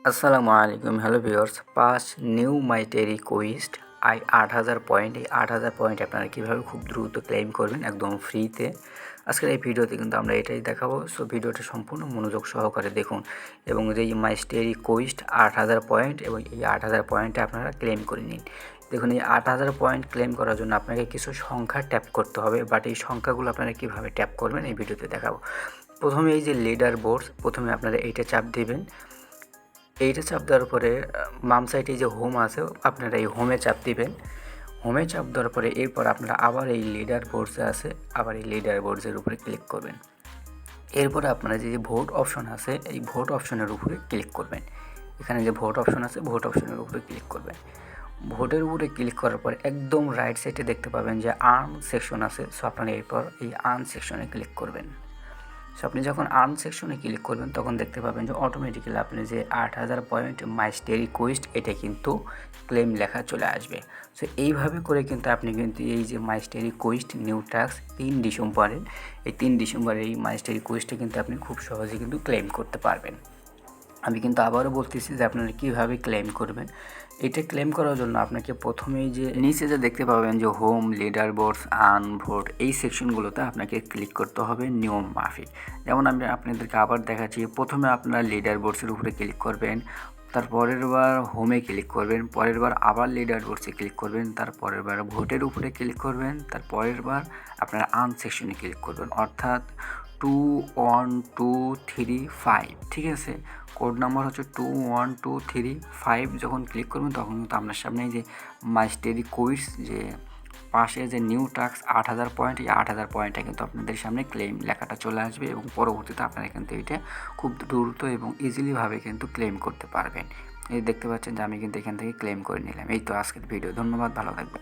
আসসালামু আলাইকুম, hello viewers. পাঁচ নিউ মাইটে রিকোয়েস্ট 8,000 পয়েন্ট। এই 8,000 পয়েন্ট আপনারা কীভাবে খুব দ্রুত ক্লেম করবেন একদম ফ্রিতে, আজকের এই ভিডিওতে কিন্তু আমরা এটাই দেখাবো। সো ভিডিওটা সম্পূর্ণ মনোযোগ সহকারে দেখুন এবং এই মাইটে রিকোয়েস্ট 8,000 পয়েন্ট এবং এই 8,000 পয়েন্টে আপনারা ক্লেম করে নিন। দেখুন, এই 8,000 পয়েন্ট ক্লেম করার জন্য আপনাকে কিছু সংখ্যা ট্যাপ করতে হবে, বাট এই সংখ্যাগুলো আপনারা কীভাবে ট্যাপ করবেন এই ভিডিওতে দেখাবো। প্রথমে এই যে লিডার বোর্ড, প্রথমে আপনারা এইটা চাপ দেবেন। এইটা চাপ দেওয়ার পরে বাম সাইডে যে হোম আছে, আপনারা এই হোমে চাপ দিবেন। হোমে চাপ দেওয়ার পরে এরপর আপনারা আবার এই লিডার বোর্ডসে আছে, আবার এই লিডার বোর্ডসের উপরে ক্লিক করবেন। এরপরে আপনারা যে ভোট অপশন আছে, এই ভোট অপশনের উপরে ক্লিক করবেন। এখানে যে ভোট অপশন আছে, ভোট অপশনের উপরে ক্লিক করবেন। ভোটের উপরে ক্লিক করার পর একদম রাইট সাইডে দেখতে পাবেন যে আর্ন সেকশন আছে। সো আপনারা এরপর এই আর্ন সেকশনে ক্লিক করবেন। সো আপনি যখন আর্ন সেকশনে ক্লিক করবেন তখন দেখতে পাবেন যে অটোমেটিক্যালি আপনি যে 8,000 পয়েন্ট মাইটে রিকোয়েস্ট এটা কিন্তু ক্লেম লেখা চলে আসবে। সো এইভাবে করে কিন্তু আপনি কিন্তু এই যে মাইটে রিকোয়েস্ট নিউ টাস্ক 3 ডিসেম্বরের, এই 3 ডিসেম্বরের এই মাইটে রিকোয়েস্টে কিন্তু আপনি খুব সহজে কিন্তু ক্লেম করতে পারবেন। আমি কিন্তু আবারও বলতেছি যে আপনারা কীভাবে ক্লেম করবেন। এটা ক্লেম করার জন্য আপনাকে প্রথমেই যে নিচে যে দেখতে পাবেন যে home, leader boards, earn, vote, এই সেকশনগুলোতে আপনাকে ক্লিক করতে হবে নিয়ম মাফিক। যেমন আমি আপনাদেরকে আবার দেখাচ্ছি, প্রথমে আপনারা লিডার বোর্ডসের উপরে ক্লিক করবেন, তারপরের বার হোমে ক্লিক করবেন, পরের বার আবার লিডার বোর্ডসে ক্লিক করবেন, তারপরের বার ভোটের উপরে ক্লিক করবেন, তারপরের বার আপনারা আর্ন সেকশনে ক্লিক করবেন, অর্থাৎ 2 1 2 3 5, ঠিক আছে। কোড নাম্বার হচ্ছে 2 1 2 3 5। যখন ক্লিক করবেন তখন কিন্তু আপনার সামনে যে মাইটে রিকোয়েস্ট যে পাশে যে নিউ টাস্ক 8,000 পয়েন্ট, এই 8,000 পয়েন্টটা কিন্তু আপনাদের সামনে ক্লেম লেখাটা চলে আসবে এবং পরবর্তীতে আপনারা কিন্তু এটা খুব দ্রুত এবং ইজিলিভাবে কিন্তু ক্লেম করতে পারবেন। এই দেখতে পাচ্ছেন যে আমি কিন্তু এখান থেকে ক্লেম করে নিলাম। এই তো আজকের ভিডিও। ধন্যবাদ, ভালো থাকবেন।